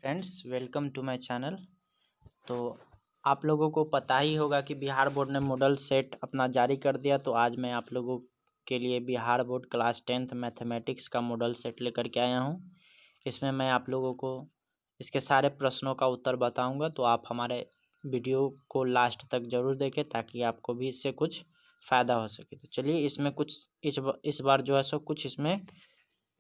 Friends, welcome to my channel. तो आप लोगों को पता ही होगा कि बिहार बोर्ड ने मॉडल सेट अपना जारी कर दिया। तो आज मैं आप लोगों के लिए Bihar board class 10th mathematics का मॉडल सेट लेकर के आया हूं। इसमें मैं आप लोगों को इसके सारे प्रश्नों का उत्तर बताऊंगा। तो आप हमारे वीडियो को लास्ट तक ज़रूर देखें ताकि आपको भी इससे कुछ फ़ायदा हो सके। तो चलिए, इसमें कुछ इस बार जो है सो कुछ इसमें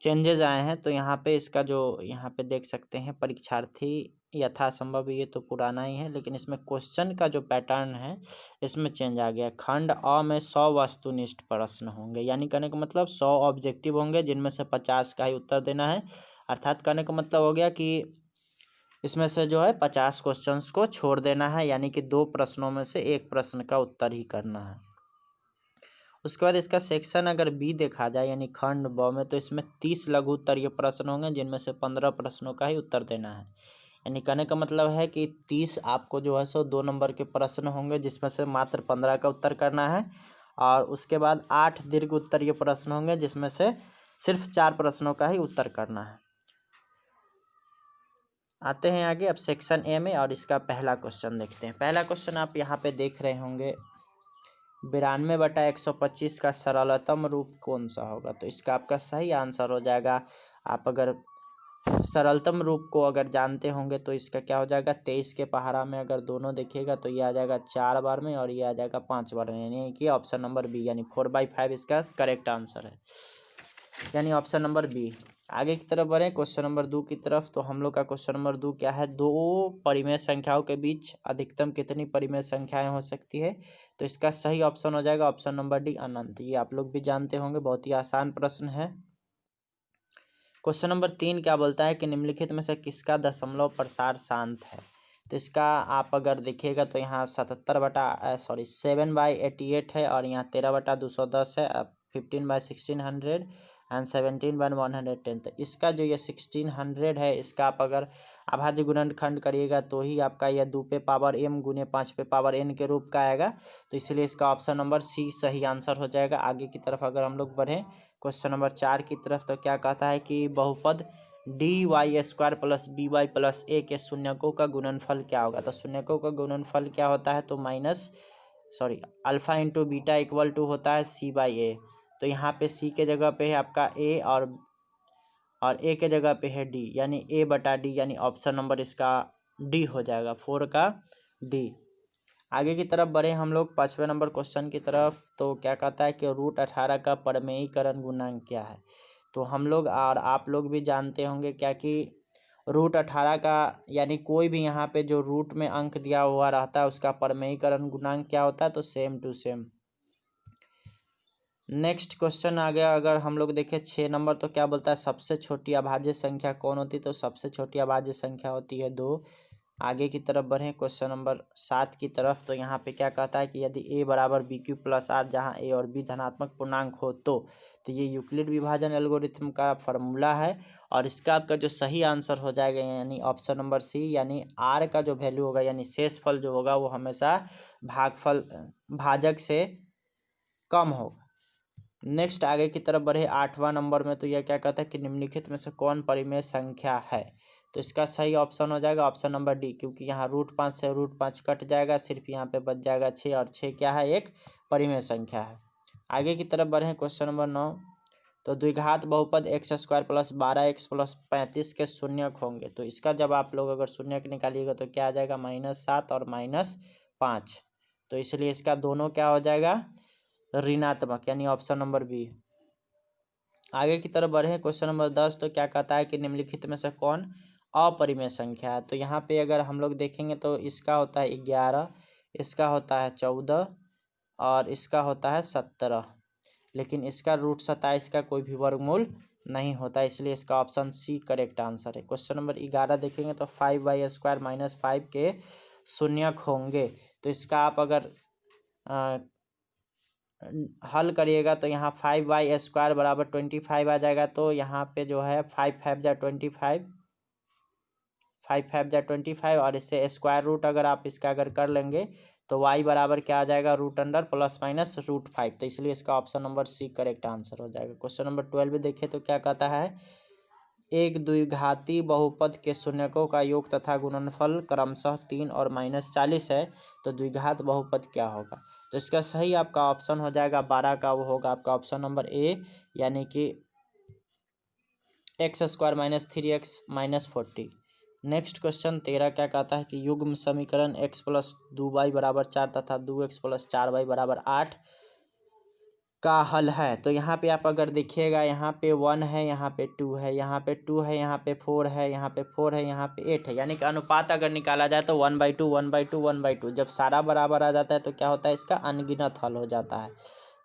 चेंजेस आए हैं। तो यहाँ पे इसका जो यहाँ पे देख सकते हैं, परीक्षार्थी यथासंभव, ये तो पुराना ही है, लेकिन इसमें क्वेश्चन का जो पैटर्न है इसमें चेंज आ गया। खंड अ में 100 वस्तुनिष्ठ प्रश्न होंगे, यानी कहने का मतलब 100 ऑब्जेक्टिव होंगे जिनमें से 50 का ही उत्तर देना है। अर्थात कहने का मतलब हो गया कि इसमें से जो है 50 क्वेश्चंस को छोड़ देना है, यानी कि 2 प्रश्नों में से 1 प्रश्न का उत्तर ही करना है। उसके बाद इसका सेक्शन अगर बी देखा जाए यानी खंड ब में, तो इसमें 30 लघु उत्तरीय प्रश्न होंगे जिनमें से 15 प्रश्नों का ही उत्तर देना है। यानी कहने का मतलब है कि 30 आपको जो है सो 2 नंबर के प्रश्न होंगे जिसमें से मात्र 15 का उत्तर करना है। और उसके बाद 8 दीर्घ उत्तरीय प्रश्न होंगे जिसमें से सिर्फ 4 प्रश्नों का ही उत्तर करना है। आते हैं आगे अब सेक्शन ए में, और इसका पहला क्वेश्चन देखते हैं। पहला क्वेश्चन आप यहाँ पे देख रहे होंगे, 92/125 का सरलतम रूप कौन सा होगा। तो इसका आपका सही आंसर हो जाएगा, आप अगर सरलतम रूप को अगर जानते होंगे तो इसका क्या हो जाएगा, 23 के पहाड़ा में अगर दोनों देखिएगा तो ये आ जाएगा 4 बार में और ये आ जाएगा 5 बार में, यानी कि ऑप्शन नंबर बी यानी 4/5 इसका करेक्ट आंसर है, यानी ऑप्शन नंबर बी। आगे की तरफ बढ़े क्वेश्चन नंबर 2 की तरफ। तो हम लोग का क्वेश्चन नंबर 2 क्या है, 2 परिमेय संख्याओं के बीच अधिकतम कितनी परिमेय संख्याएं हो सकती है। तो इसका सही ऑप्शन हो जाएगा ऑप्शन नंबर डी, अनंत। ये आप लोग भी जानते होंगे, बहुत ही आसान प्रश्न है। क्वेश्चन नंबर 3 क्या बोलता है कि निम्नलिखित में से किसका दशमलव प्रसार शांत है। तो इसका आप अगर देखिएगा तो यहाँ 7/88 है और यहाँ 13/210 है, 15/1600 एंड 17/110। तो इसका जो ये 1600 है, इसका आप अगर अभाज्य गुणनखंड करिएगा तो ही आपका यह 2 पे पावर m गुने 5 पे पावर n के रूप का आएगा। तो इसलिए इसका ऑप्शन नंबर सी सही आंसर हो जाएगा। आगे की तरफ अगर हम लोग बढ़ें क्वेश्चन नंबर 4 की तरफ, तो क्या कहता है कि बहुपद dy² plus by plus a के शून्यकों का गुणनफल क्या होगा। तो शून्यकों का गुणनफल क्या होता है, तो alpha into beta equal to होता है c/a। तो यहाँ पे c के जगह पे है आपका a और a के जगह पे है d, यानी a/d, यानी ऑप्शन नंबर इसका d हो जाएगा, 4 का d। आगे की तरफ बढ़े हम लोग 5वें नंबर क्वेश्चन की तरफ। तो क्या कहता है कि √18 का परमेयीकरण गुणांक क्या है। तो हम लोग और आप लोग भी जानते होंगे क्या कि √18 का यानी कोई भी यहाँ पे जो रूट में अंक दिया हुआ रहता है उसका परमेयीकरण गुणांक क्या होता है, तो same to same. Next question आ गया, अगर हम लोग देखें 6 नंबर, तो क्या बोलता है सबसे छोटी अभाज्य संख्या कौन होती है। तो सबसे छोटी अभाज्य संख्या होती है 2। आगे की तरफ बढ़ें क्वेश्चन नंबर 7 की तरफ। तो यहाँ पे क्या कहता है कि यदि a बराबर bq प्लस r, जहाँ a और b धनात्मक पूर्णांक हो तो ये यूक्लिड विभाजन एल्गोरिथम का फार्मूला है। और इसका आपका जो सही आंसर हो जाएगा यानी ऑप्शन नंबर सी, यानी r का जो वैल्यू होगा यानी शेषफल जो होगा वो हमेशा भाजक से कम होगा। नेक्स्ट आगे की तरफ बढ़े 8वां नंबर में। तो यह क्या कहता है कि निम्नलिखित में से कौन परिमेय संख्या है। तो इसका सही ऑप्शन हो जाएगा ऑप्शन नंबर डी, क्योंकि यहाँ √5 से √5 कट जाएगा, सिर्फ यहाँ पे बच जाएगा 6, और 6 क्या है, एक परिमेय संख्या है। आगे की तरफ बढ़े क्वेश्चन नंबर 9। तो द्विघात बहुपद x² प्लस 12x प्लस 35 के शून्यक होंगे। तो इसका जब आप लोग अगर शून्यक निकालिएगा तो क्या आ जाएगा, -7 और -5। तो इसलिए इसका दोनों क्या हो जाएगा, ऋणात्मक, यानी ऑप्शन नंबर बी। आगे की तरफ बढ़े क्वेश्चन नंबर 10। तो क्या कहता है कि निम्नलिखित में से कौन अपरिमेय संख्या है। तो यहाँ पे अगर हम लोग देखेंगे तो इसका होता है 11, इसका होता है 14 और इसका होता है 17, लेकिन इसका √27 का कोई भी वर्गमूल नहीं होता, इसलिए इसका ऑप्शन सी करेक्ट आंसर है। क्वेश्चन नंबर 11 देखेंगे तो 5y² - 5 के शून्यक होंगे। तो इसका आप अगर हल करिएगा तो यहाँ 5y² बराबर 25 आ जाएगा। तो यहाँ पे जो है 5 5 जा 25, 5 5 जा 25, और इससे स्क्वायर रूट अगर आप इसका अगर कर लेंगे तो y बराबर क्या आ जाएगा, √अंडर प्लस माइनस √5। तो इसलिए इसका option number C correct answer हो जाएगा। क्वेश्चन नंबर 12 देखिए तो क्या कहता है एक द्विघाती बहुपद के शून्यकों का योग तथा गुणनफल क्रमशः 3 और -40 है तो द्विघात बहुपद क्या होगा। तो इसका सही आपका ऑप्शन हो जाएगा 12 का, वो होगा आपका ऑप्शन नंबर ए, यानी कि x² - 3x - 40। नेक्स्ट क्वेश्चन 13 क्या कहता है कि युग्म समीकरण x + 2y = 4 तथा 2x + 4y = 8 का हल है। तो यहाँ पे आप अगर देखिएगा, यहाँ पे 1 है, यहाँ पे 2 है, यहाँ पे 2 है, यहाँ पे 4 है, यहाँ पे 4 है, यहाँ पे 8 है, यानी कि अनुपात अगर निकाला जाए तो 1/2 1/2 1/2। जब सारा बराबर आ जाता है तो क्या होता है, इसका अनगिनत हल हो जाता है।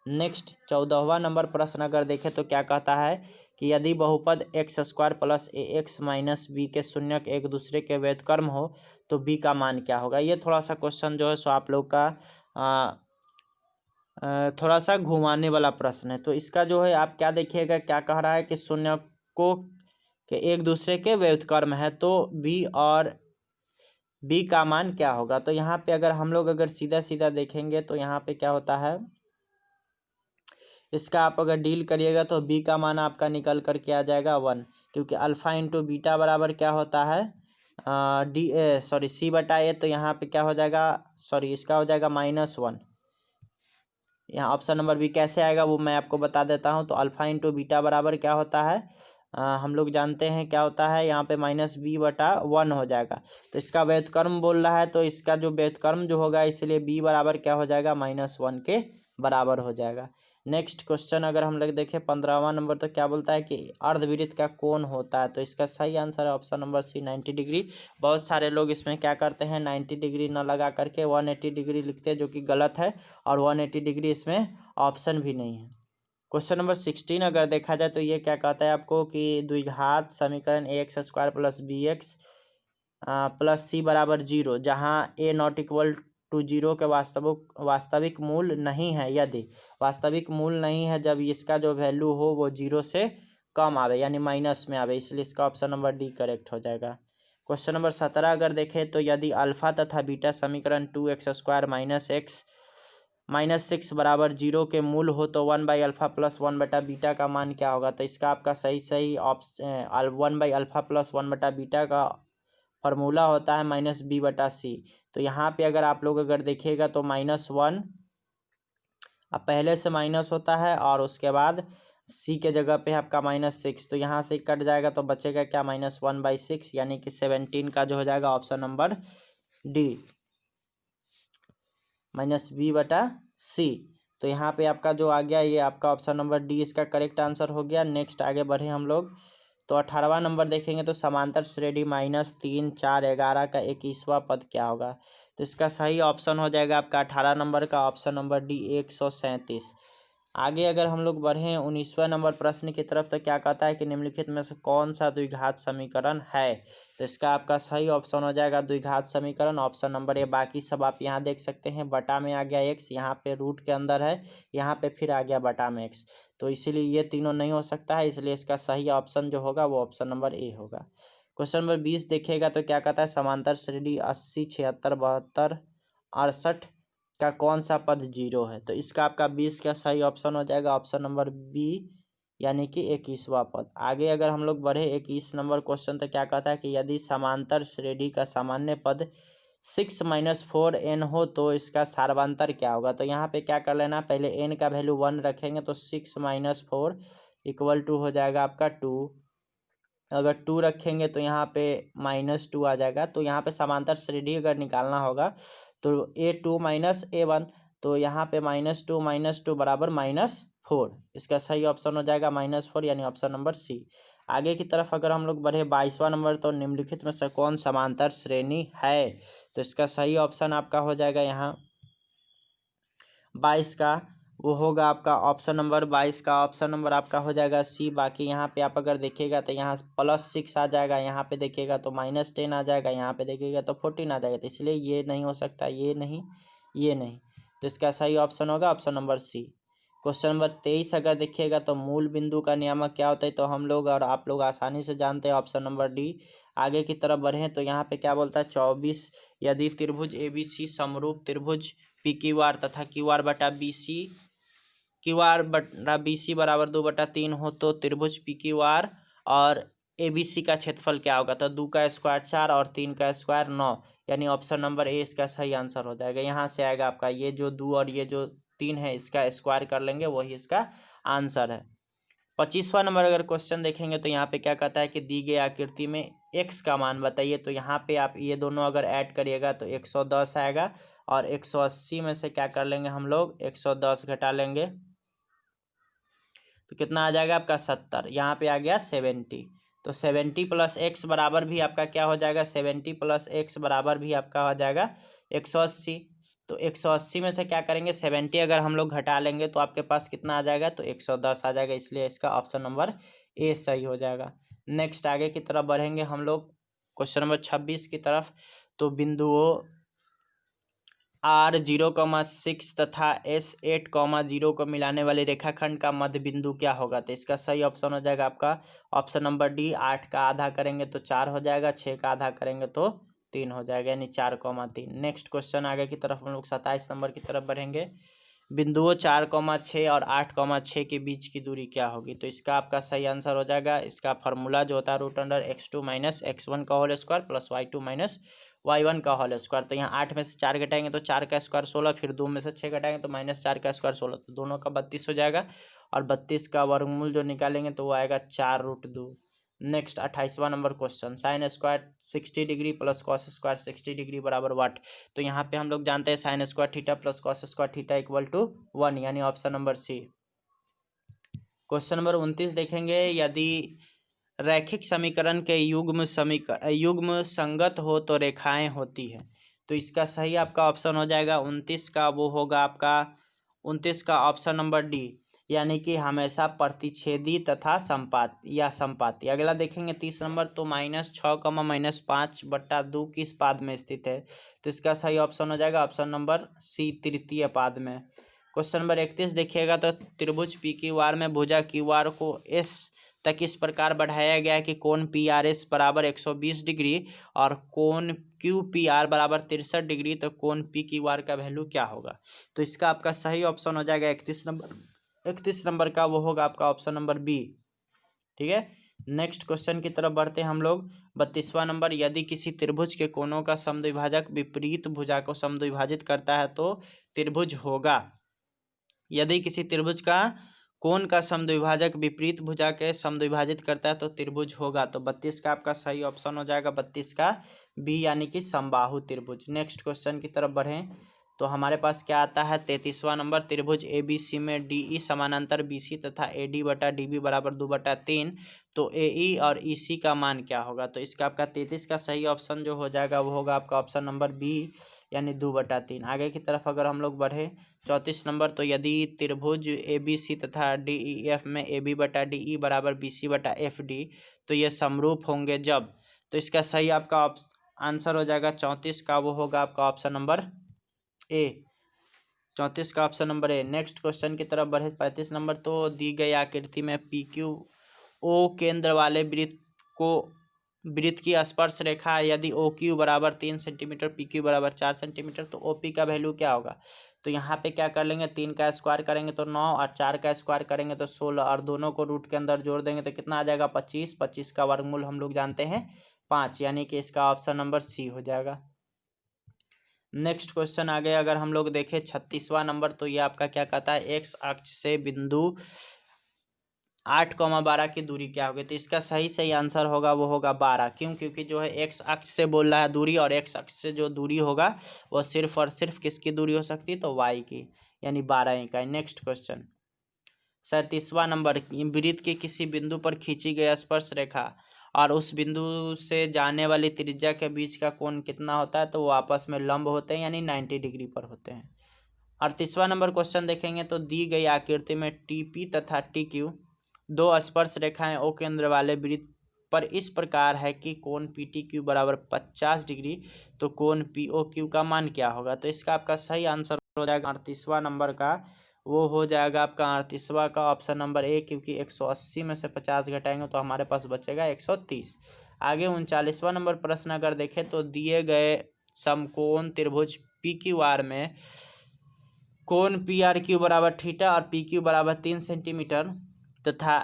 नेक्स्ट 14वां नंबर प्रश्न अगर देखें तो क्या कहता है कि यदि बहुपद x² + ax - b के शून्यक एक दूसरे के व्युत्क्रम हो तो b का मान क्या होगा। ये थोड़ा सा क्वेश्चन जो है सो आप लोग का थोड़ा सा घुमाने वाला प्रश्न है। तो इसका जो है आप क्या देखिएगा, क्या कह रहा है कि शून्यकों के एक दूसरे के व्युत्क्रम है तो b और b का मान क्या होगा। तो यहाँ पे अगर हम लोग अगर सीधा सीधा देखेंगे तो यहाँ पे क्या होता है, इसका आप अगर डील करिएगा तो b का मान आपका निकल कर के आ जाएगा 1, क्योंकि अल्फा इंटू बीटा बराबर क्या होता है c/a। तो यहाँ पे क्या हो जाएगा, इसका हो जाएगा -1। यहाँ ऑप्शन नंबर बी कैसे आएगा वो मैं आपको बता देता हूँ। तो अल्फा इंटू बीटा बराबर क्या होता है, हम लोग जानते हैं क्या होता है, यहाँ पे -b/1 हो जाएगा। तो इसका व्युत्क्रम बोल रहा है, तो इसका जो व्युत्क्रम जो होगा इसलिए b बराबर क्या हो जाएगा, -1 के बराबर हो जाएगा। नेक्स्ट क्वेश्चन अगर हम लोग देखें 15वां नंबर, तो क्या बोलता है कि अर्धवृत्त का कोण होता है। तो इसका सही आंसर है ऑप्शन नंबर सी, 90 डिग्री। बहुत सारे लोग इसमें क्या करते हैं, 90 डिग्री न लगा करके 180 डिग्री लिखते हैं, जो कि गलत है, और 180 डिग्री इसमें ऑप्शन भी नहीं है। क्वेश्चन नंबर 16 अगर देखा जाए तो ये क्या कहता है आपको कि द्विघात समीकरण ax² + bx + c = 0 जहाँ a ≠ 0 के वास्तविक मूल नहीं है। यदि वास्तविक मूल नहीं है, जब इसका जो वैल्यू हो वो 0 से कम आवे यानी माइनस में आवे, इसलिए इसका ऑप्शन नंबर डी करेक्ट हो जाएगा। क्वेश्चन नंबर 17 अगर देखें तो यदि अल्फा तथा बीटा समीकरण 2x² - x -6 = 0 के मूल हो तो 1/α + 1/बीटा का मान क्या होगा। तो इसका आपका सही ऑप्शन 1/α + 1/बीटा का फॉर्मूला होता है -b/c। तो यहाँ पे अगर आप लोग अगर देखिएगा तो -1 अब पहले से माइनस होता है और उसके बाद c के जगह पे आपका -6, तो यहाँ से कट जाएगा तो बचेगा क्या, -1/6, यानी कि 17 का जो हो जाएगा ऑप्शन नंबर डी, -b/c। तो यहाँ पे आपका जो आ गया ये आपका ऑप्शन नंबर डी इसका करेक्ट आंसर हो गया। नेक्स्ट आगे बढ़े हम लोग, तो 18वां नंबर देखेंगे तो समांतर श्रेणी -3 4 11 का 21वां पद क्या होगा। तो इसका सही ऑप्शन हो जाएगा आपका 18 नंबर का ऑप्शन नंबर डी, 137। आगे अगर हम लोग बढ़ें 19वां नंबर प्रश्न की तरफ, तो क्या कहता है कि निम्नलिखित में से कौन सा द्विघात समीकरण है। तो इसका आपका सही ऑप्शन हो जाएगा द्विघात समीकरण ऑप्शन नंबर ए। बाकी सब आप यहाँ देख सकते हैं, बटा में आ गया x, यहाँ पे रूट के अंदर है, यहाँ पे फिर आ गया बटा में x, तो इसीलिए ये तीनों नहीं हो सकता है, इसलिए इसका सही ऑप्शन जो होगा वो ऑप्शन नंबर ए होगा। क्वेश्चन नंबर 20 देखिएगा तो क्या कहता है, समांतर श्रेणी 80 76 72 68 का कौन सा पद 0 है। तो इसका आपका 20 का सही ऑप्शन हो जाएगा ऑप्शन नंबर बी, यानी कि 21वां पद। आगे अगर हम लोग बढ़े 21 नंबर क्वेश्चन, तो क्या कहता है कि यदि समांतर श्रेणी का सामान्य पद 6 - 4n हो तो इसका सार्वंतर क्या होगा। तो यहाँ पे क्या कर लेना, पहले n का वैल्यू 1 रखेंगे तो 6 - 4 = हो जाएगा आपका 2। अगर 2 रखेंगे तो यहाँ पे -2 आ जाएगा। तो यहाँ पे समांतर श्रेणी अगर निकालना होगा तो a2 - a1, तो यहाँ पे -2 - 2 = -4, इसका सही ऑप्शन हो जाएगा -4, यानी ऑप्शन नंबर सी। आगे की तरफ अगर हम लोग बढ़े 22वां नंबर, तो निम्नलिखित में से कौन समांतर श्रेणी है। तो इसका सही ऑप्शन आपका हो जाएगा यहाँ 22 का, वो होगा आपका ऑप्शन नंबर 22 का ऑप्शन नंबर आपका हो जाएगा सी। बाकी यहाँ पे आप अगर देखिएगा तो यहाँ +6 आ जाएगा, यहाँ पे देखिएगा तो -10 आ जाएगा, यहाँ पे देखिएगा तो 14 आ जाएगा, तो इसलिए ये नहीं हो सकता, ये नहीं, ये नहीं। तो इसका सही ऑप्शन होगा option number C. Question number 23 अगर देखिएगा तो मूल बिंदु का नियामक क्या होता है। तो हम लोग और आप लोग आसानी से जानते हैं ऑप्शन नंबर डी। आगे की तरफ बढ़ें तो यहाँ पे क्या बोलता है 24, यदि त्रिभुज ABC समरूप त्रिभुज PQR तथा QR/BC = 2/3 हो तो त्रिभुज PQR और ABC का क्षेत्रफल क्या होगा, तो 2 का स्क्वायर 4 और 3 का स्क्वायर 9, यानी ऑप्शन नंबर ए इसका सही आंसर हो जाएगा। यहाँ से आएगा आपका ये जो 2 और ये जो 3 है इसका स्क्वायर कर लेंगे, वही इसका आंसर है। 25वां नंबर अगर क्वेश्चन देखेंगे तो यहाँ पे क्या कहता है कि दी गई आकृति में x का मान बताइए। तो यहाँ पे आप ये दोनों अगर ऐड करिएगा तो 110 आएगा, और 180 में से क्या कर लेंगे हम लोग, 110 घटा लेंगे तो कितना आ जाएगा आपका 70। यहाँ पे आ गया 70, तो 70 प्लस एक्स बराबर भी आपका क्या हो जाएगा, 70 प्लस एक्स बराबर भी आपका हो जाएगा 180। तो 180 में से क्या करेंगे, 70 अगर हम लोग घटा लेंगे तो आपके पास कितना आ जाएगा, तो 110 आ जाएगा, इसलिए इसका ऑप्शन नंबर ए सही हो जाएगा। नेक्स्ट आगे की तरफ बढ़ेंगे हम लोग क्वेश्चन नंबर 26 की तरफ। तो बिंदुओं R0,6 तथा S8,0 को मिलाने वाले रेखाखंड का मध्य बिंदु क्या होगा, तो इसका सही ऑप्शन हो जाएगा आपका ऑप्शन नंबर डी। 8 का आधा करेंगे तो 4 हो जाएगा, 6 का आधा करेंगे तो 3 हो जाएगा, यानी 4,3। नेक्स्ट क्वेश्चन आगे की तरफ हम लोग 27 नंबर की तरफ बढ़ेंगे। बिंदुओं 4,6 और 8,6 के बीच की दूरी क्या होगी, तो इसका आपका सही आंसर हो जाएगा, इसका फॉर्मूला जो होता है √x2 - x1 का whole square plus y2 - y1 का होल स्क्वायर। तो यहाँ 8 में से 4 घटाएंगे तो 4 का स्क्वायर 16, फिर 2 में से 6 घटाएंगे तो -4 का स्क्वायर 16, तो दोनों का 32 हो जाएगा, और 32 का वर्गमूल जो निकालेंगे तो वो आएगा 4√2। नेक्स्ट 28वां number question, sine square 60 degree plus cos square 60 degree बराबर वाट। तो यहाँ पे हम लोग जानते हैं sine square theta plus cos square theta equal to 1, यानी option number C. Question number 29 देखेंगे, यदि रैखिक समीकरण के युग्म संगत हो तो रेखाएं होती है। तो इसका सही आपका ऑप्शन हो जाएगा 29 का, वो होगा आपका 29 का ऑप्शन नंबर डी, यानी कि हमेशा प्रतिच्छेदी तथा संपाती। अगला देखेंगे 30 नंबर, तो -6, -5/2 किस पाद में स्थित है, तो इसका सही ऑप्शन हो जाएगा ऑप्शन नंबर सी, तृतीय पाद में। क्वेश्चन नंबर 31 देखिएगा, तो त्रिभुज PQR में भुजा QR को S तक इस प्रकार बढ़ाया गया है कि कोण PRS बराबर 120 डिग्री और कोण QPR बराबर 63 डिग्री, तो कोण PQR का वैल्यू क्या होगा, तो इसका आपका सही ऑप्शन हो जाएगा 31 नंबर का, वो होगा आपका ऑप्शन नंबर बी। ठीक है, नेक्स्ट क्वेश्चन की तरफ बढ़ते हैं हम लोग। 32वां नंबर, यदि किसी त्रिभुज के कोणों का समद्विभाजक विपरीत भुजा को समद्विभाजित करता है तो त्रिभुज होगा। यदि किसी त्रिभुज का कोण का समद्विभाजक विपरीत भुजा के समद्विभाजित करता है तो त्रिभुज होगा। तो 32 का आपका सही ऑप्शन हो जाएगा 32 का बी, यानी कि समबाहु त्रिभुज। नेक्स्ट क्वेश्चन की तरफ बढ़ें तो हमारे पास क्या आता है 33वां नंबर, त्रिभुज ABC में DE समानांतर BC तथा AD/DB बराबर 2/3, तो AE और EC का मान क्या होगा, तो इसका आपका 33 का सही ऑप्शन जो हो जाएगा वो होगा आपका ऑप्शन नंबर बी, यानी 2/3। आगे की तरफ अगर हम लोग बढ़े 34 नंबर, तो यदि त्रिभुज ABC तथा DEF में AB/DE बराबर BC/FD, तो ये समरूप होंगे जब, तो इसका सही आपका आंसर हो जाएगा 34 का, वो होगा आपका ऑप्शन नंबर ए, 34 का option number A. Next question की तरफ बढ़े 35 नंबर, तो दी गई आकृति में PQO केंद्र वाले वृत्त की स्पर्श रेखा यदि OQ बराबर 3 सेंटीमीटर, PQ बराबर 4 सेंटीमीटर, तो OP का वैल्यू क्या होगा, तो यहाँ पे क्या कर लेंगे, 3 का स्क्वायर करेंगे तो 9 और 4 का स्क्वायर करेंगे तो 16, और दोनों को रूट के अंदर जोड़ देंगे तो कितना आ जाएगा 25। 25 का वर्गमूल हम लोग जानते हैं 5, यानी कि इसका ऑप्शन नंबर सी हो जाएगा। नेक्स्ट क्वेश्चन आगे अगर हम लोग देखें 36वां नंबर, तो ये आपका क्या कहता है, एक्स अक्ष से बिंदु 8,12 की दूरी क्या होगी, तो इसका सही आंसर होगा वो होगा 12। क्यों, क्योंकि जो है एक्स अक्ष से बोल रहा है दूरी, और एक्स अक्ष से जो दूरी होगा वो सिर्फ और सिर्फ किसकी दूरी हो सकती है, तो वाई की, यानी 12 इकाई। नेक्स्ट क्वेश्चन 37वां नंबर, वृत्त के किसी बिंदु पर खींची गई स्पर्श रेखा और उस बिंदु से जाने वाली त्रिज्या के बीच का कोण कितना होता है, तो वो आपस में लंब होते हैं, यानी 90 डिग्री पर होते हैं। 38वां नंबर क्वेश्चन देखेंगे, तो दी गई आकृति में TP तथा TQ दो स्पर्श रेखाएं O केंद्र वाले वृत्त पर इस प्रकार है कि कोण PTQ बराबर 50 डिग्री, तो कोण POQ का मान क्या होगा, तो इसका आपका सही आंसर हो जाएगा 38वां नंबर का, वो हो जाएगा आपका 38वां का ऑप्शन नंबर ए, क्योंकि 180 में से 50 घटाएंगे तो हमारे पास बचेगा 130। आगे 39वां नंबर प्रश्न अगर देखें, तो दिए गए समकोण त्रिभुज PQR में कोण PRQ बराबर थीटा और PQ बराबर 3 सेंटीमीटर तथा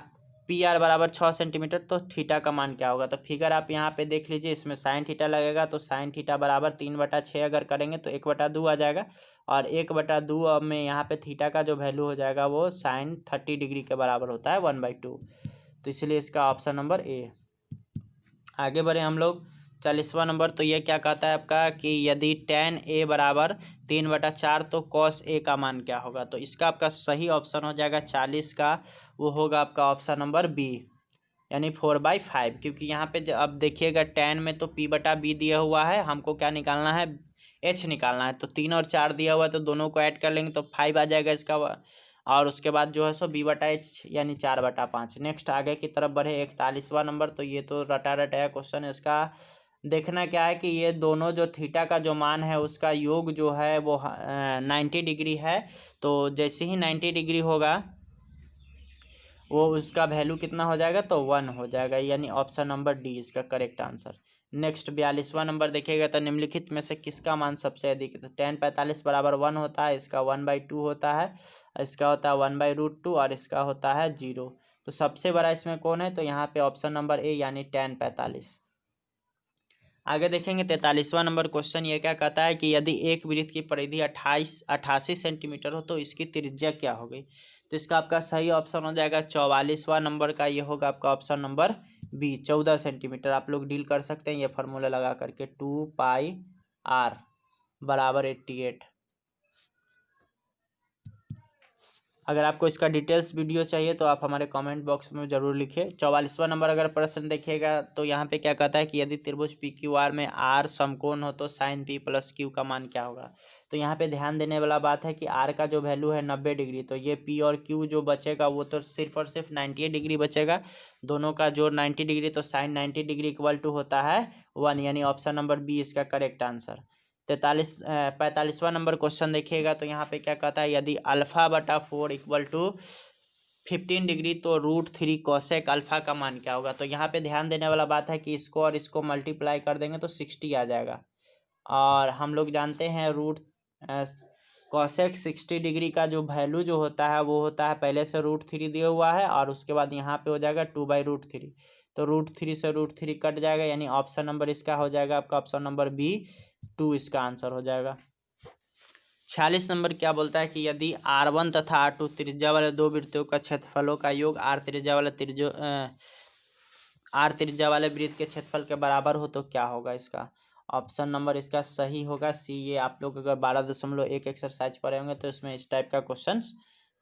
पी आर बराबर 6 सेंटीमीटर, तो थीटा का मान क्या होगा। तो फिगर आप यहाँ पे देख लीजिए, इसमें साइन थीटा लगेगा, तो साइन थीटा बराबर 3/6 अगर करेंगे तो 1/2 आ जाएगा, और 1/2 में यहाँ पे थीटा का जो वैल्यू हो जाएगा वो साइन 30 डिग्री के बराबर होता है 1/2। तो इसलिए इसका ऑप्शन नंबर ए। आगे बढ़े हम लोग 40वां नंबर। तो ये क्या कहता है आपका कि यदि tan a बराबर 3/4 तो cos a का मान क्या होगा। तो इसका आपका सही ऑप्शन हो जाएगा 40 का, वो होगा आपका ऑप्शन नंबर बी, यानी 4/5। क्योंकि यहाँ पे अब देखिएगा tan में तो p/b दिया हुआ है, हमको क्या निकालना है, h निकालना है। तो 3 और 4 दिया हुआ है, तो दोनों को ऐड कर लेंगे तो 5 आ जाएगा इसका, और उसके बाद जो है सो b/h यानी 4/5। नेक्स्ट आगे की तरफ बढ़े 41वां नंबर। तो ये तो रटा रटाया क्वेश्चन है, इसका देखना क्या है कि ये दोनों जो थीटा का जो मान है उसका योग जो है वो 90 डिग्री है। तो जैसे ही 90 डिग्री होगा वो उसका वैल्यू कितना हो जाएगा, तो 1 हो जाएगा, यानी ऑप्शन नंबर डी इसका करेक्ट आंसर। नेक्स्ट 42वां नंबर देखिएगा। तो निम्नलिखित में से किसका मान सबसे अधिक है। तो tan 45 बराबर 1 होता है, इसका 1/2 होता है, इसका होता है 1/√2 और इसका होता है 0। तो सबसे बड़ा इसमें कौन है, तो यहाँ पे ऑप्शन नंबर ए यानी tan 45। आगे देखेंगे 43वां नंबर क्वेश्चन। ये क्या कहता है कि यदि एक वृत्त की परिधि 88 सेंटीमीटर हो तो इसकी त्रिज्या क्या होगी। तो इसका आपका सही ऑप्शन हो जाएगा 44वां नंबर का, ये होगा आपका ऑप्शन नंबर बी, 14 सेंटीमीटर। आप लोग डील कर सकते हैं ये फार्मूला लगा करके, 2πr बराबर 88। अगर आपको इसका डिटेल्स वीडियो चाहिए तो आप हमारे कमेंट बॉक्स में ज़रूर लिखिए। 44वां नंबर अगर प्रश्न देखिएगा तो यहाँ पे क्या कहता है कि यदि त्रिभुज पी क्यू आर में आर समकोण हो तो साइन पी प्लस क्यू का मान क्या होगा। तो यहाँ पे ध्यान देने वाला बात है कि आर का जो वैल्यू है 90 डिग्री, तो ये पी और क्यू जो बचेगा वो तो सिर्फ और सिर्फ 98 डिग्री बचेगा। दोनों का जोड़ 90 डिग्री, तो साइन 90 डिग्री इक्वल टू होता है 1, यानी ऑप्शन नंबर बी इसका करेक्ट आंसर। 45वां नंबर क्वेश्चन देखिएगा। तो यहाँ पे क्या कहता है यदि α/4 इक्वल टू 15 डिग्री तो √3 कोसेक अल्फा का मान क्या होगा। तो यहाँ पे ध्यान देने वाला बात है कि इसको और इसको मल्टीप्लाई कर देंगे तो 60 आ जाएगा, और हम लोग जानते हैं कोसेक 60 डिग्री का जो वैल्यू जो होता है वो होता है, पहले से √3 दिया हुआ है और उसके बाद यहाँ पे हो जाएगा 2/√3। तो √3 से √3 कट जाएगा, यानी ऑप्शन नंबर इसका हो जाएगा आपका ऑप्शन नंबर बी, 2 इसका आंसर हो जाएगा। 46 नंबर क्या बोलता है कि यदि R1 तथा R2 त्रिज्या वाले दो वृत्तों का क्षेत्रफलों का योग R त्रिज्या वाले वृत्त के क्षेत्रफल के बराबर हो तो क्या होगा। इसका ऑप्शन नंबर इसका सही होगा सी। ये आप लोग अगर 12.1 एक्सरसाइज पढ़े होंगे तो इसमें इस टाइप का क्वेश्चन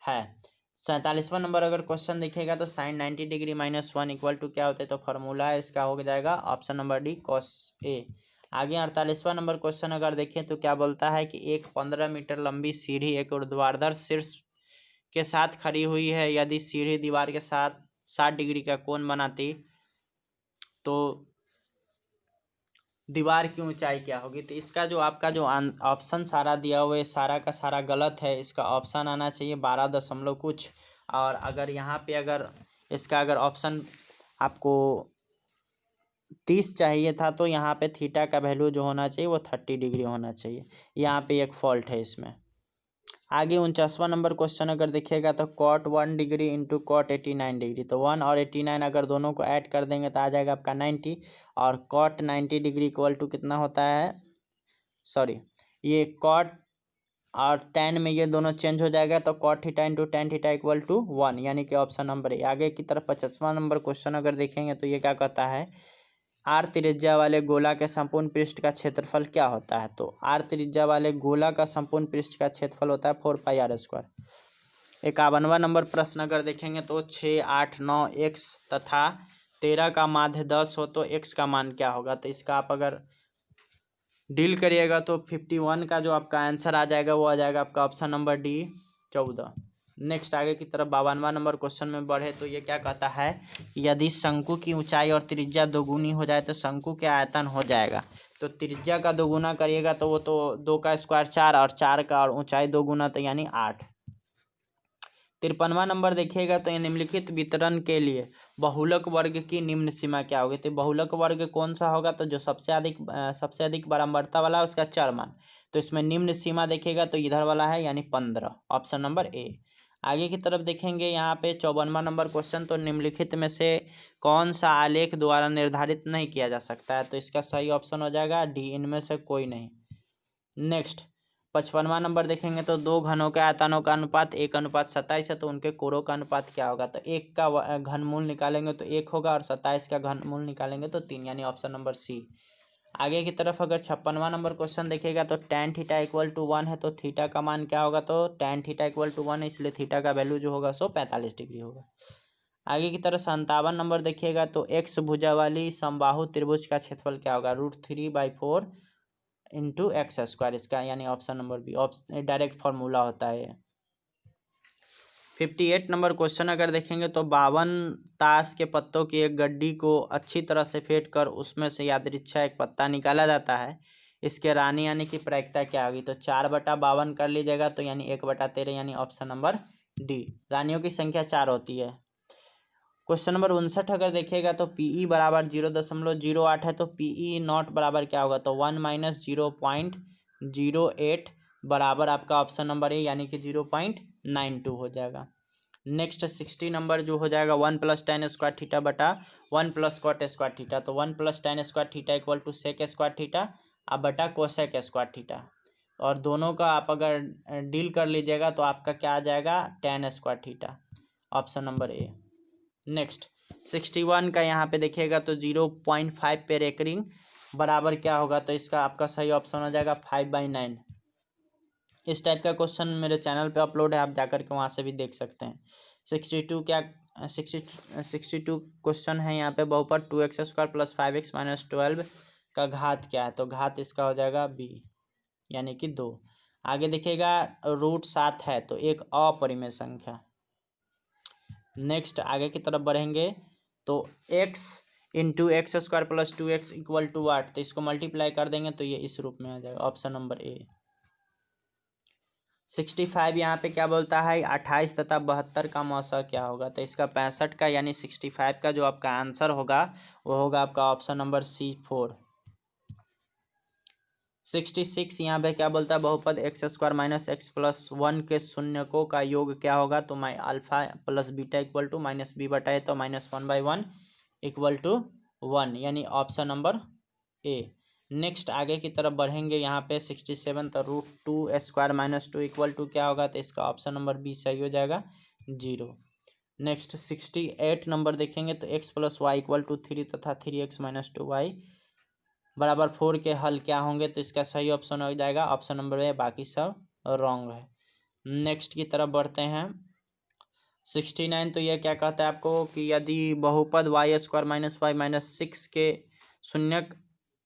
है। 47वां नंबर अगर क्वेश्चन देखिएगा तो साइन 90 डिग्री -1 इक्वल टू क्या होता है। तो फार्मूला है इसका हो जाएगा option number D, cos A। आगे 48वां नंबर क्वेश्चन अगर देखें तो क्या बोलता है कि एक 15 मीटर लंबी सीढ़ी एक ऊर्ध्वाधर शीर्ष के साथ खड़ी हुई है, यदि सीढ़ी दीवार के साथ 60 डिग्री का कोण बनाती तो दीवार की ऊंचाई क्या होगी। तो इसका जो आपका जो ऑप्शन सारा दिया हुआ है सारा का सारा गलत है। इसका ऑप्शन आना चाहिए 12 दशमलव कुछ, और अगर यहाँ पे अगर इसका अगर ऑप्शन आपको 30 चाहिए था तो यहाँ पे थीटा का वैल्यू जो होना चाहिए वो 30 डिग्री होना चाहिए। यहाँ पे एक फॉल्ट है इसमें। आगे 49वां नंबर क्वेश्चन अगर देखिएगा तो cot 1 degree into cot 89 degree. तो 1 और 89 अगर दोनों को ऐड कर देंगे तो आ जाएगा आपका 90, और cot 90 डिग्री इक्वल टू कितना होता है, सॉरी ये cot और tan में ये दोनों चेंज हो जाएगा, तो cot theta into tan theta equal to 1, यानी कि ऑप्शन नंबर ए। आगे की तरफ 50वां नंबर क्वेश्चन अगर देखेंगे तो ये क्या कहता है आर त्रिज्या वाले गोला के संपूर्ण पृष्ठ का क्षेत्रफल क्या होता है। तो आर त्रिज्या वाले गोला का संपूर्ण पृष्ठ का क्षेत्रफल होता है 4πr²। 51वां नंबर प्रश्न अगर देखेंगे तो 6, 8, 9 x तथा 13 का माध्य 10 हो तो x का मान क्या होगा। तो इसका आप अगर डील करिएगा तो 51 का जो आपका आंसर आ जाएगा वो आ जाएगा आपका ऑप्शन नंबर डी, 14। नेक्स्ट आगे की तरफ 52वां नंबर क्वेश्चन में बढ़े तो ये क्या कहता है यदि शंकु की ऊंचाई और त्रिज्या दोगुनी हो जाए तो शंकु के आयतन हो जाएगा। तो त्रिज्या का दोगुना करिएगा तो वो तो 2 का स्क्वायर 4, और 4 का और ऊंचाई दोगुना तो यानी 8। 53वां नंबर देखिएगा तो ये निम्नलिखित वितरण के लिए बहुलक वर्ग की निम्न सीमा क्या होगी। तो बहुलक वर्ग कौन सा होगा, तो जो सबसे अधिक बारंबारता वाला है उसका चर मान। तो इसमें निम्न सीमा देखिएगा तो इधर वाला है यानी 15, ऑप्शन नंबर ए। आगे की तरफ देखेंगे यहाँ पे 54वां नंबर क्वेश्चन, तो निम्नलिखित में से कौन सा आलेख द्वारा निर्धारित नहीं किया जा सकता है, तो इसका सही ऑप्शन हो जाएगा डी, इनमें से कोई नहीं। नेक्स्ट 55वां नंबर देखेंगे तो दो घनों के आयतनों का अनुपात 1:27 है, तो उनके कोणों का अनुपात क्या होगा, तो 1 का घनमूल निकालेंगे तो 1 होगा और 27 का घनमूल निकालेंगे तो 3, यानी ऑप्शन नंबर सी। आगे की तरफ अगर 56वां नंबर क्वेश्चन देखिएगा तो tan थीटा इक्वल टू 1 है, तो थीटा का मान क्या होगा, तो tan थीटा इक्वल टू 1 है, इसलिए थीटा का वैल्यू जो होगा सो 45 डिग्री होगा। आगे की तरफ 57 नंबर देखिएगा तो एक्स भुजा वाली समबाहु त्रिभुज का क्षेत्रफल क्या होगा, √3/4 इंटू एक्स स्क्वायर, इसका यानी option number B, option direct formula होता है। 58 नंबर क्वेश्चन अगर देखेंगे तो 52 ताश के पत्तों की एक गड्डी को अच्छी तरह से फेंट कर उसमें से यादृच्छा एक पत्ता निकाला जाता है, इसके रानी आने की प्रायिकता क्या होगी, तो 4/52 कर लीजिएगा, तो यानी 1/13, यानी ऑप्शन नंबर डी, रानियों की संख्या 4 होती है। क्वेश्चन नंबर 59 अगर देखिएगा तो पीई बराबर 0.08 है, तो पीई नॉट बराबर क्या होगा, तो 1 - 0.08 बराबर आपका ऑप्शन नंबर ए, यानी कि 0.92 हो जाएगा। नेक्स्ट 60 नंबर जो हो जाएगा 1 + tan स्क्वायर थीटा बटा 1 + cot स्क्वायर थीटा, तो 1 + tan square theta equal to sec square theta अब बटा कोसेक स्क्वायर थीटा, और दोनों का आप अगर डील कर लीजिएगा तो आपका क्या आ जाएगा, tan square theta, option number A. Next 61 का यहाँ पे देखिएगा तो 0.5 पे रेकरिंग बराबर क्या होगा, तो इसका आपका सही ऑप्शन हो जाएगा 5/9। इस टाइप का क्वेश्चन मेरे चैनल पे अपलोड है, आप जाकर के वहाँ से भी देख सकते हैं। 62 क्वेश्चन है यहाँ पे, बहुपद 2x² + 5x - 12 का घात क्या है, तो घात इसका हो जाएगा बी, यानी कि 2। आगे देखिएगा √7 है, तो एक अपरिमेय संख्या। नेक्स्ट आगे की तरफ बढ़ेंगे तो x × x² + 2x equal to 8, तो इसको मल्टीप्लाई कर देंगे तो ये इस रूप में आ जाएगा, ऑप्शन नंबर ए। 65 यहाँ पे क्या बोलता है, 28 तथा 72 का मौसा क्या होगा, तो इसका 65 का यानी 65 का जो आपका आंसर होगा वो होगा आपका ऑप्शन नंबर C4। 66 यहाँ पे क्या बोलता है, बहुपद x² - x + 1 के शून्यकों का योग क्या होगा, तो alpha + beta equal to -b/a, तो -1/1 इक्वल टू 1, यानी ऑप्शन नंबर ए। नेक्स्ट आगे की तरफ बढ़ेंगे यहाँ पे 67, तो √2² - 2 इक्वल टू क्या होगा, तो इसका ऑप्शन नंबर बी सही हो जाएगा 0। नेक्स्ट 68 नंबर देखेंगे तो x + y इक्वल टू 3 तथा 3x - 2y बराबर 4 के हल क्या होंगे, तो इसका सही ऑप्शन हो जाएगा ऑप्शन नंबर ए, बाकी सब रॉन्ग है। नेक्स्ट की तरफ बढ़ते हैं 69, तो ये क्या कहता है आपको कि यदि बहुपद y² - y - 6 के शून्यक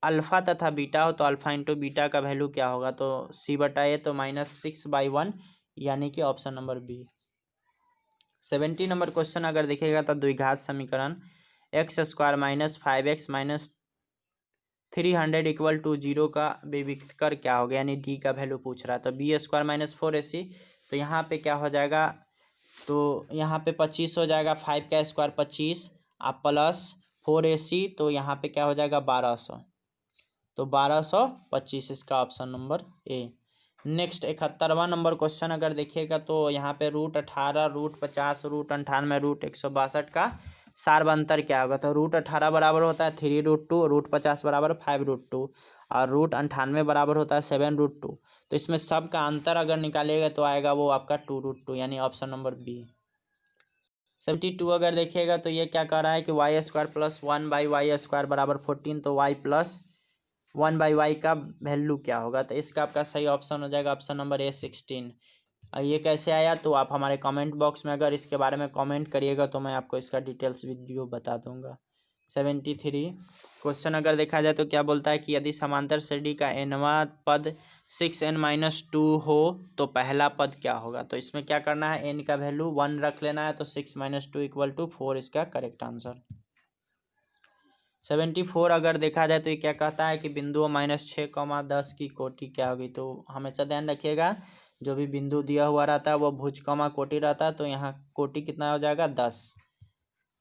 अल्फा तथा बीटा हो तो अल्फा इंटू बीटा का वैल्यू क्या होगा, तो c/a, तो -6/1, यानी कि option number B. 70 number question अगर देखिएगा तो द्विघात समीकरण x² - 5x - 300 इक्वल टू 0 का विविक्तकर क्या होगा, यानी डी का वैल्यू पूछ रहा है, तो b² - 4ac, तो यहाँ पे क्या हो जाएगा, तो यहाँ पे 25 हो जाएगा, 5 का स्क्वायर 25 आप प्लस 4ac, तो यहाँ पे क्या हो जाएगा 1200, तो 1225 इसका ऑप्शन नंबर ए। नेक्स्ट 71वां नंबर क्वेश्चन अगर देखिएगा तो यहाँ पे √18, √50, √98, √162 का सार्वंतर क्या होगा, तो √18 बराबर होता है 3√2, √50 बराबर 5√2 और √98 बराबर होता है 7√2, तो इसमें सब का अंतर अगर निकालिएगा तो आएगा वो आपका 2√2, यानी ऑप्शन नंबर बी। 72 अगर देखिएगा तो ये क्या कह रहा है कि y² + 1/y² बराबर 14, तो y + 1/y का वैल्यू क्या होगा, तो इसका आपका सही ऑप्शन हो जाएगा ऑप्शन नंबर ए 16। ये कैसे आया, तो आप हमारे कमेंट बॉक्स में अगर इसके बारे में कमेंट करिएगा तो मैं आपको इसका डिटेल्स वीडियो बता दूंगा। 73 क्वेश्चन अगर देखा जाए तो क्या बोलता है कि यदि समांतर श्रेणी का nवां पद 6n-2 हो तो पहला पद क्या होगा, तो इसमें क्या करना है, n का वैल्यू 1 रख लेना है, तो 6 - 2 इक्वल टू 4 इसका करेक्ट आंसर। 74 अगर देखा जाए तो ये क्या कहता है कि बिंदुओं -6, 10 की कोटि क्या होगी, तो हमेशा ध्यान रखिएगा जो भी बिंदु दिया हुआ रहता है वो भुज, कोटि रहता है, तो यहाँ कोटि कितना हो जाएगा 10।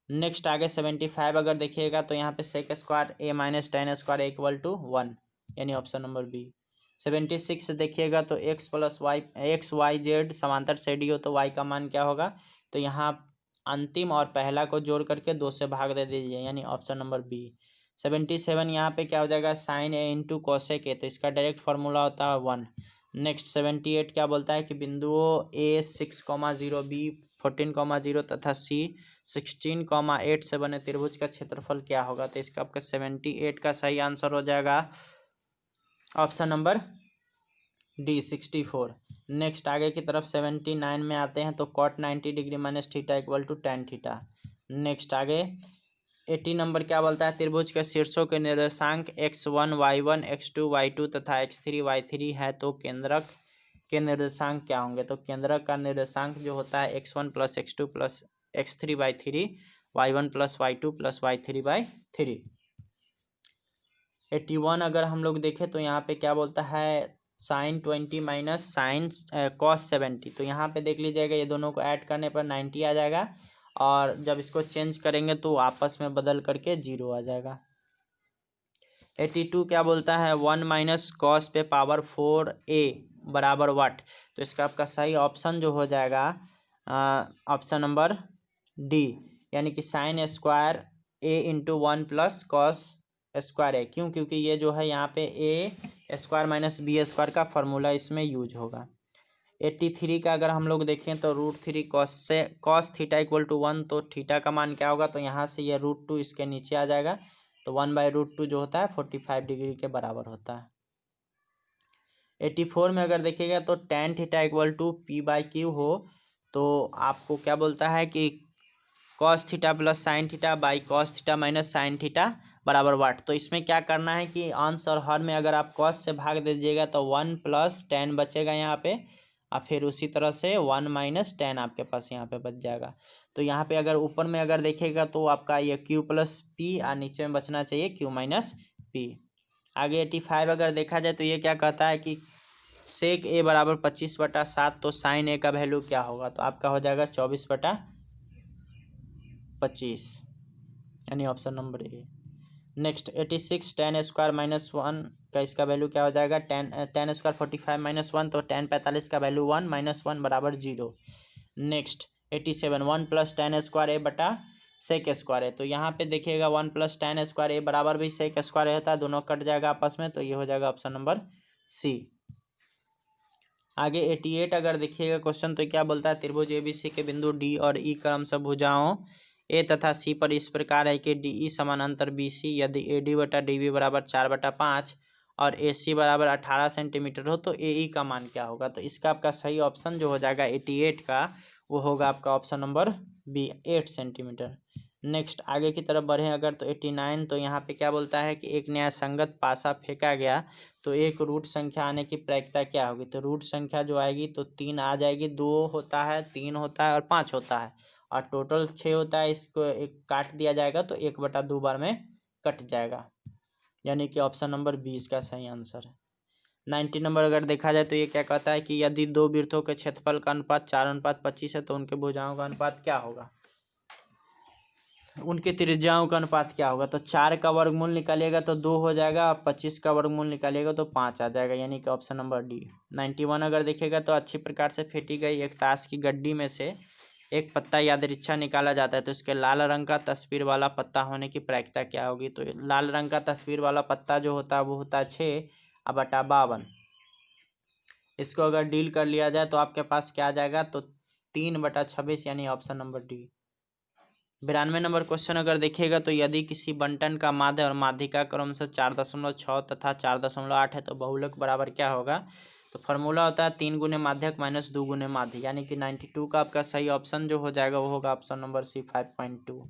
नेक्स्ट आगे 75 अगर देखिएगा तो यहाँ पे sec² a - tan² equal to 1, यानी ऑप्शन नंबर बी। 76 देखिएगा तो x plus y x y z समांतर श्रेणी हो तो y का मान क्या होगा, तो यहाँ अंतिम और पहला को जोड़ करके 2 से भाग दे दीजिए, यानी ऑप्शन नंबर बी। 77 यहाँ पे क्या हो जाएगा, sine A into cosec A, तो इसका डायरेक्ट फार्मूला होता है 1। नेक्स्ट 78 क्या बोलता है कि बिंदुओं ए 6,0 बी 14,0 तथा सी 16,8 से बने त्रिभुज का क्षेत्रफल क्या होगा, तो इसका आपका 78 का सही आंसर हो जाएगा ऑप्शन नंबर डी 64। नेक्स्ट आगे की तरफ 79 में आते हैं, तो cot 90 degree minus theta equal to tan theta. Next आगे 80 नंबर क्या बोलता है, त्रिभुज के शीर्षों के निर्देशांक x1 y1 x2 y2 तथा x3 y3 है तो केंद्रक के निर्देशांक क्या होंगे, तो केंद्रक का निर्देशांक जो होता है x1 plus x2 plus x3 y3 y1 plus y2 plus y3 y3। 81 अगर हम लोग देखें तो यहाँ पे क्या बोलता है, साइन 20 माइनस साइन कॉस 70, तो यहाँ पे देख लीजिएगा ये दोनों को ऐड करने पर 90 आ जाएगा, और जब इसको चेंज करेंगे तो आपस में बदल करके 0 आ जाएगा। 82 क्या बोलता है, 1 माइनस कॉस पे पावर 4a बराबर वाट, तो इसका आपका सही ऑप्शन जो हो जाएगा ऑप्शन नंबर डी, यानी कि sine square a into 1 plus cos square A, क्यों, क्योंकि ये जो है यहाँ पे A square minus B square का फॉर्मूला इसमें यूज होगा। 83 का अगर हम लोग देखें तो √3 कॉस थीटा इक्वल टू 1, तो थीटा का मान क्या होगा, तो यहाँ से ये √2 इसके नीचे आ जाएगा, तो 1/√2 जो होता है 45 डिग्री के बराबर होता है। 84 में अगर देखिएगा तो tan theta equal to p/q हो, तो आपको क्या बोलता है कि cos theta plus sine theta by cos theta minus sine theta बराबर वाट। तो इसमें क्या करना है कि अंश और हर में अगर आप कॉस से भाग दे दीजिएगा तो 1 प्लस टेन बचेगा यहाँ पे, और फिर उसी तरह से 1 माइनस टेन आपके पास यहाँ पे बच जाएगा। तो यहाँ पे अगर ऊपर में अगर देखिएगा तो आपका ये q प्लस पी और नीचे में बचना चाहिए q माइनस पी। आगे 85 अगर देखा जाए तो ये क्या कहता है कि सेक ए बराबर 25/7, तो साइन ए का वैल्यू क्या होगा, तो आपका हो जाएगा 24/25, यानी option number A. Next 86 ten square minus 1 का इसका वैल्यू क्या हो जाएगा, टेन स्क्वायर 45 माइनस 1, तो टेन 45 का वैल्यू 1 माइनस 1 बराबर 0। नेक्स्ट 87 1 प्लस टेन स्क्वायर ए बटा सेक स्क्वायर है, तो यहाँ पे देखिएगा 1 प्लस टेन स्क्वायर ए बराबर भी सेक स्क्वायर होता है, दोनों कट जाएगा आपस में, तो ये हो जाएगा ऑप्शन नंबर सी। आगे 88 अगर देखिएगा क्वेश्चन तो क्या बोलता है, त्रिभुज एबीसी के बिंदु डी और ई क्रम से भुजाओं ए तथा सी पर इस प्रकार है कि डी ई समानांतर बी सी, यदि ए डी बटा डी बी बराबर 4/5 और ए सी बराबर 18 सेंटीमीटर हो तो ए ई का मान क्या होगा, तो इसका आपका सही ऑप्शन जो हो जाएगा 88 का वो होगा आपका option number B 8 centimetre. Next आगे की तरफ बढ़ें अगर तो 89, तो यहाँ पे क्या बोलता है कि एक न्याय संगत पासा फेंका गया तो एक रूट संख्या आने की प्रायिकता क्या होगी, तो रूट संख्या जो आएगी तो 3 आ जाएगी, 2 होता है 3 होता है और 5 होता है, और टोटल 6 होता है, इसको एक काट दिया जाएगा तो 1/2 बार में कट जाएगा, यानी कि ऑप्शन नंबर 20 का सही आंसर है। 90 नंबर अगर देखा जाए तो ये क्या कहता है कि यदि दो वृत्तों के क्षेत्रफल का अनुपात 4:25 है तो उनके भुजाओं का अनुपात क्या होगा, उनके त्रिज्याओं का अनुपात क्या होगा, तो 4 का वर्गमूल निकालिएगा तो 2 हो जाएगा, और 25 का वर्गमूल निकालिएगा तो 5 आ जाएगा, यानी कि ऑप्शन नंबर डी। 91 अगर देखेगा तो अच्छी प्रकार से फेंटी गई एक ताश की गड्डी में से एक पत्ता यादृच्छा निकाला जाता है, तो इसके लाल रंग का तस्वीर वाला पत्ता होने की प्रायिकता क्या होगी, तो लाल रंग का तस्वीर वाला पत्ता जो होता है वो होता है 6/52। इसको अगर डील कर लिया जाए तो आपके पास क्या आ जाएगा, तो 3/26, यानी option number D. 92 number question अगर देखिएगा तो यदि किसी बंटन का माध्य और माध्यिका क्रम से 4.6 तथा 4.8 है तो बहुलक बराबर क्या होगा, तो फॉर्मूला होता है 3 गुने माध्यक माइनस 2 गुने माध्य, यानी कि 92 का आपका सही ऑप्शन जो हो जाएगा वो होगा ऑप्शन नंबर सी 5.2।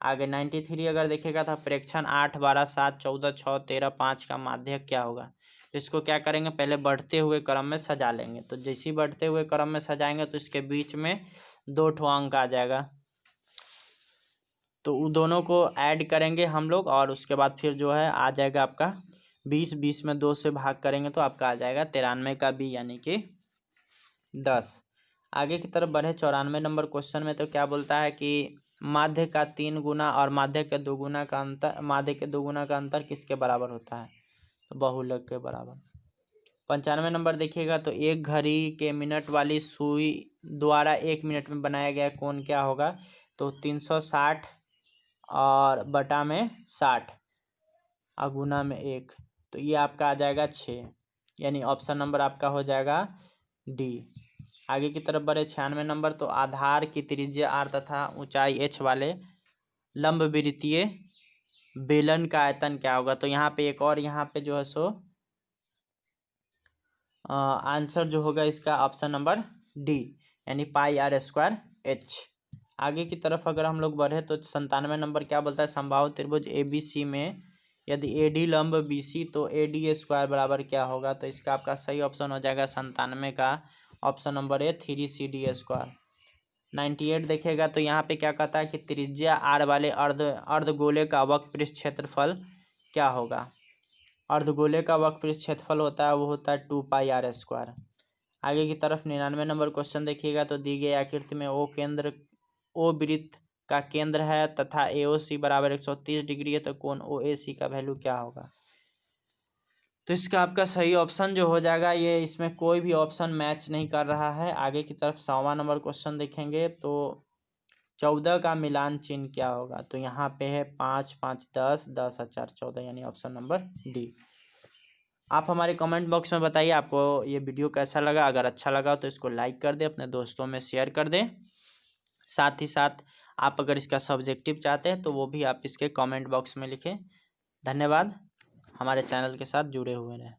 आगे 93 अगर देखेगा तो प्रेक्षण 8 12 7 14 6 13 5 का माध्यक क्या होगा, तो इसको क्या करेंगे, पहले बढ़ते हुए क्रम में सजा लेंगे, तो जैसे बढ़ते हुए क्रम में सजाएंगे तो इसके बीच में 2 ठो अंक आ जाएगा, तो उन दोनों को ऐड करेंगे हम लोग, और उसके बाद फिर जो है आ जाएगा आपका 20 में 2 से भाग करेंगे तो आपका आ जाएगा 93 का बी, यानी कि 10। आगे की तरफ बढ़े 94 नंबर क्वेश्चन में तो क्या बोलता है कि माध्य का 3 गुना और माध्य के 2 गुना का अंतर किसके बराबर होता है, तो बहुलक के बराबर। 95 नंबर देखिएगा तो एक घड़ी के मिनट वाली सुई द्वारा 1 मिनट में बनाया गया कोण क्या होगा? तो 360 और बटा में 60 और गुना में 1, तो ये आपका आ जाएगा 6, यानी ऑप्शन नंबर आपका हो जाएगा डी। आगे की तरफ बढ़े 96 नंबर, तो आधार की त्रिज्या r तथा ऊंचाई h वाले लंबवृत्तीय बेलन का आयतन क्या होगा? तो यहाँ पे एक और यहाँ पे जो है सो आंसर जो होगा इसका ऑप्शन नंबर डी, यानी πr²h। आगे की तरफ अगर हम लोग बढ़े तो 97 नंबर क्या बोलता है? समबाहु त्रिभुज ABC में यदि AD लंब BC तो AD² बराबर क्या होगा? तो इसका आपका सही ऑप्शन हो जाएगा 97 का ऑप्शन नंबर ए 3CD²। 98 देखेगा तो यहाँ पे क्या कहता है कि त्रिज्या r वाले अर्धगोले का वक्रपृष्ठ क्षेत्रफल क्या होगा? अर्धगोले का वक्रपृष्ठ क्षेत्रफल होता है वो होता है 2πr²। आगे की तरफ 99 नंबर क्वेश्चन देखिएगा तो दी गई आकृति में ओ वृत्त का केंद्र है तथा AOC बराबर 130 डिग्री है, तो कोण OAC का वैल्यू क्या होगा? तो इसका आपका सही ऑप्शन जो हो जाएगा, ये इसमें कोई भी ऑप्शन मैच नहीं कर रहा है। आगे की तरफ 100वां नंबर क्वेश्चन देखेंगे तो 14 का मिलान चिन्ह क्या होगा? तो यहाँ पे है 5 5 10 10 और 4 14, यानी ऑप्शन नंबर डी। आप हमारे कमेंट बॉक्स में बताइए आपको ये वीडियो कैसा लगा। अगर अच्छा लगा तो इसको लाइक कर दें, अपने दोस्तों में शेयर कर दें। साथ ही साथ आप अगर इसका सब्जेक्टिव चाहते हैं तो वो भी आप इसके कमेंट बॉक्स में लिखें। धन्यवाद, हमारे चैनल के साथ जुड़े हुए रहें।